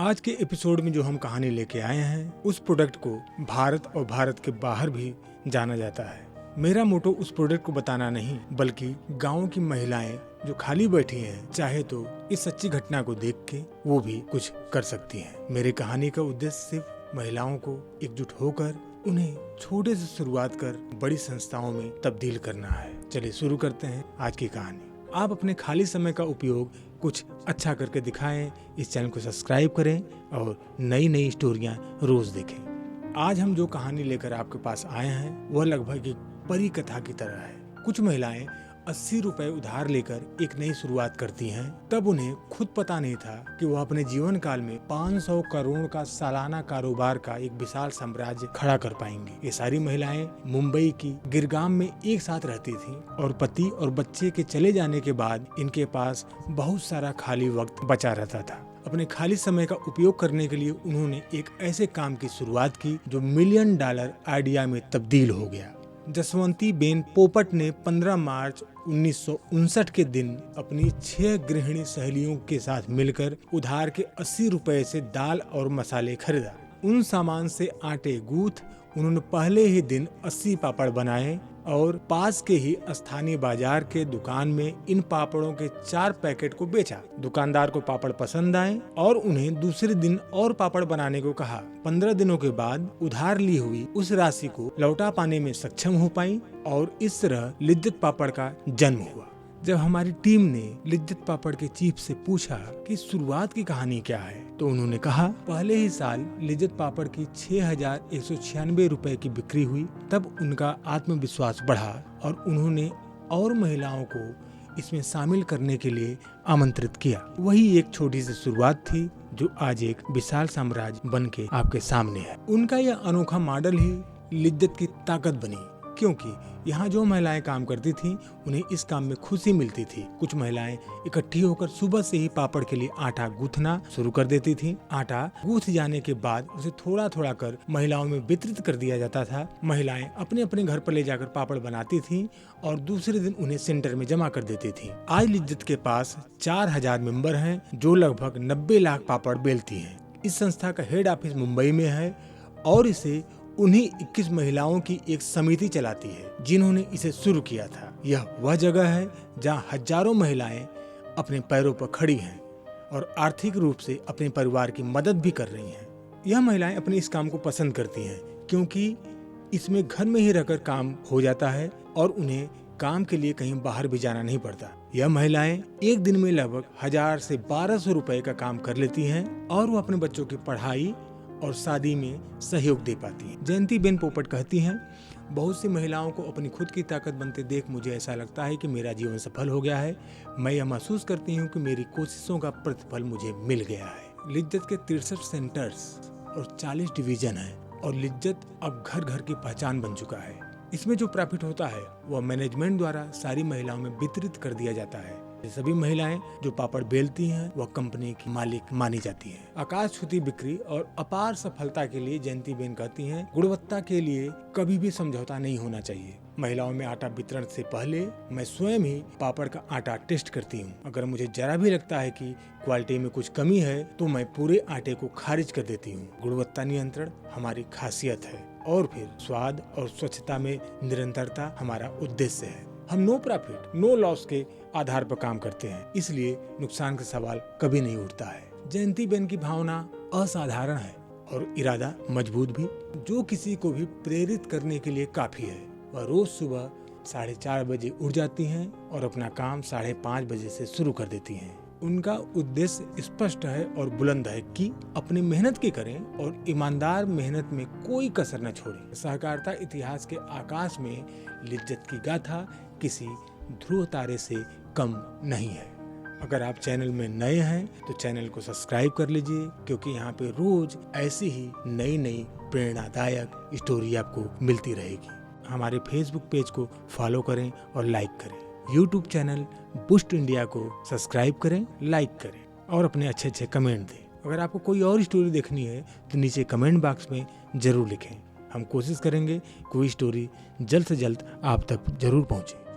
आज के एपिसोड में जो हम कहानी लेके आए हैं, उस प्रोडक्ट को भारत और भारत के बाहर भी जाना जाता है। मेरा मोटो उस प्रोडक्ट को बताना नहीं, बल्कि गांव की महिलाएं जो खाली बैठी हैं, चाहे तो इस सच्ची घटना को देख के वो भी कुछ कर सकती हैं। मेरी कहानी का उद्देश्य सिर्फ महिलाओं को एकजुट होकर उन्हें छोटे से शुरुआत कर बड़ी संस्थाओं में तब्दील करना है। चलिए शुरू करते हैं आज की कहानी। आप अपने खाली समय का उपयोग कुछ अच्छा करके दिखाएं, इस चैनल को सब्सक्राइब करें और नई नई स्टोरियां रोज देखें। आज हम जो कहानी लेकर आपके पास आए हैं वह लगभग एक परी कथा की तरह है। कुछ महिलाएं 80 रुपए उधार लेकर एक नई शुरुआत करती हैं। तब उन्हें खुद पता नहीं था कि वह अपने जीवन काल में 500 करोड़ का सालाना कारोबार का एक विशाल साम्राज्य खड़ा कर पाएंगी। ये सारी महिलाएं मुंबई की गिरगाम में एक साथ रहती थीं और पति और बच्चे के चले जाने के बाद इनके पास बहुत सारा खाली वक्त बचा रहता था। अपने खाली समय का उपयोग करने के लिए उन्होंने एक ऐसे काम की शुरुआत की जो $1 मिलियन आइडिया में तब्दील हो गया। जसवंती बेन पोपट ने 15 मार्च 1959 के दिन अपनी 6 गृहिणी सहेलियों के साथ मिलकर उधार के 80 रुपए से दाल और मसाले खरीदा। उन सामान से आटे गूंथ उन्होंने पहले ही दिन 80 पापड़ बनाए और पास के ही स्थानीय बाजार के दुकान में इन पापड़ों के 4 पैकेट को बेचा। दुकानदार को पापड़ पसंद आए और उन्हें दूसरे दिन और पापड़ बनाने को कहा। 15 दिनों के बाद उधार ली हुई उस राशि को लौटा पाने में सक्षम हो पाई और इस तरह लिज्जत पापड़ का जन्म हुआ। जब हमारी टीम ने लिज्जत पापड़ के चीफ से पूछा कि शुरुआत की कहानी क्या है, तो उन्होंने कहा पहले ही साल लिज्जत पापड़ की 6,196 रुपए की बिक्री हुई। तब उनका आत्मविश्वास बढ़ा और उन्होंने और महिलाओं को इसमें शामिल करने के लिए आमंत्रित किया। वही एक छोटी सी शुरुआत थी जो आज एक विशाल साम्राज्य बन के आपके सामने है। उनका यह अनोखा मॉडल ही लिज्जत की ताकत बनी, क्योंकि यहाँ जो महिलाएं काम करती थीं उन्हें इस काम में खुशी मिलती थी। कुछ महिलाएं इकट्ठी होकर सुबह से ही पापड़ के लिए आटा गूंथना शुरू कर देती थीं। आटा गूंथ जाने के बाद उसे थोड़ा थोड़ा कर महिलाओं में वितरित कर दिया जाता था। महिलाएं अपने अपने घर पर ले जाकर पापड़ बनाती थीं और दूसरे दिन उन्हें सेंटर में जमा कर देती थीं। आज लिज्जत के पास 4000 मेंबर हैं जो लगभग 90 लाख पापड़ बेलती हैं। इस संस्था का हेड ऑफिस मुंबई में है और इसे उन्हीं 21 महिलाओं की एक समिति चलाती है जिन्होंने इसे शुरू किया था। यह वह जगह है जहां हजारों महिलाएं अपने पैरों पर खड़ी हैं और आर्थिक रूप से अपने परिवार की मदद भी कर रही हैं। यह महिलाएं अपने इस काम को पसंद करती हैं क्योंकि इसमें घर में ही रहकर काम हो जाता है और उन्हें काम के लिए कहीं बाहर भी जाना नहीं पड़ता। यह महिलाएं एक दिन में लगभग 1000 से 1200 रुपए का काम कर लेती हैं और वो अपने बच्चों की पढ़ाई और शादी में सहयोग दे पाती हैं। जयंती बेन पोपट कहती हैं, बहुत सी महिलाओं को अपनी खुद की ताकत बनते देख मुझे ऐसा लगता है कि मेरा जीवन सफल हो गया है। मैं यह महसूस करती हूँ कि मेरी कोशिशों का प्रतिफल मुझे मिल गया है। लिज्जत के 63 सेंटर्स और 40 डिवीजन है और लिज्जत अब घर घर की पहचान बन चुका है। इसमें जो प्रॉफिट होता है वह मैनेजमेंट द्वारा सारी महिलाओं में वितरित कर दिया जाता है। सभी महिलाएं जो पापड़ बेलती हैं वह कंपनी की मालिक मानी जाती हैं। आकाश छूती बिक्री और अपार सफलता के लिए जयंती बेन कहती हैं, गुणवत्ता के लिए कभी भी समझौता नहीं होना चाहिए। महिलाओं में आटा वितरण से पहले मैं स्वयं ही पापड़ का आटा टेस्ट करती हूँ। अगर मुझे जरा भी लगता है कि क्वालिटी में कुछ कमी है तो मैं पूरे आटे को खारिज कर देती हूँ। गुणवत्ता नियंत्रण हमारी खासियत है और फिर स्वाद और स्वच्छता में निरंतरता हमारा उद्देश्य है। हम नो प्रॉफिट नो लॉस के आधार पर काम करते हैं, इसलिए नुकसान का सवाल कभी नहीं उठता है। जयंती बेन की भावना असाधारण है और इरादा मजबूत भी, जो किसी को भी प्रेरित करने के लिए काफी है। वह रोज सुबह 4:30 बजे उठ जाती हैं और अपना काम 5:30 बजे से शुरू कर देती हैं। उनका उद्देश्य स्पष्ट है और बुलंद है कि अपनी मेहनत की करें और ईमानदार मेहनत में कोई कसर न छोड़ें। सहकारिता इतिहास के आकाश में लिज्जत की गाथा किसी ध्रुव तारे से कम नहीं है। अगर आप चैनल में नए हैं तो चैनल को सब्सक्राइब कर लीजिए, क्योंकि यहाँ पे रोज ऐसी ही नई नई प्रेरणादायक स्टोरी आपको मिलती रहेगी। हमारे फेसबुक पेज को फॉलो करें और लाइक करें। यूट्यूब चैनल बूस्ट इंडिया को सब्सक्राइब करें, लाइक करें और अपने अच्छे अच्छे कमेंट दें। अगर आपको कोई और स्टोरी देखनी है तो नीचे कमेंट बॉक्स में जरूर लिखें। हम कोशिश करेंगे कोई स्टोरी जल्द से जल्द आप तक जरूर पहुंचे।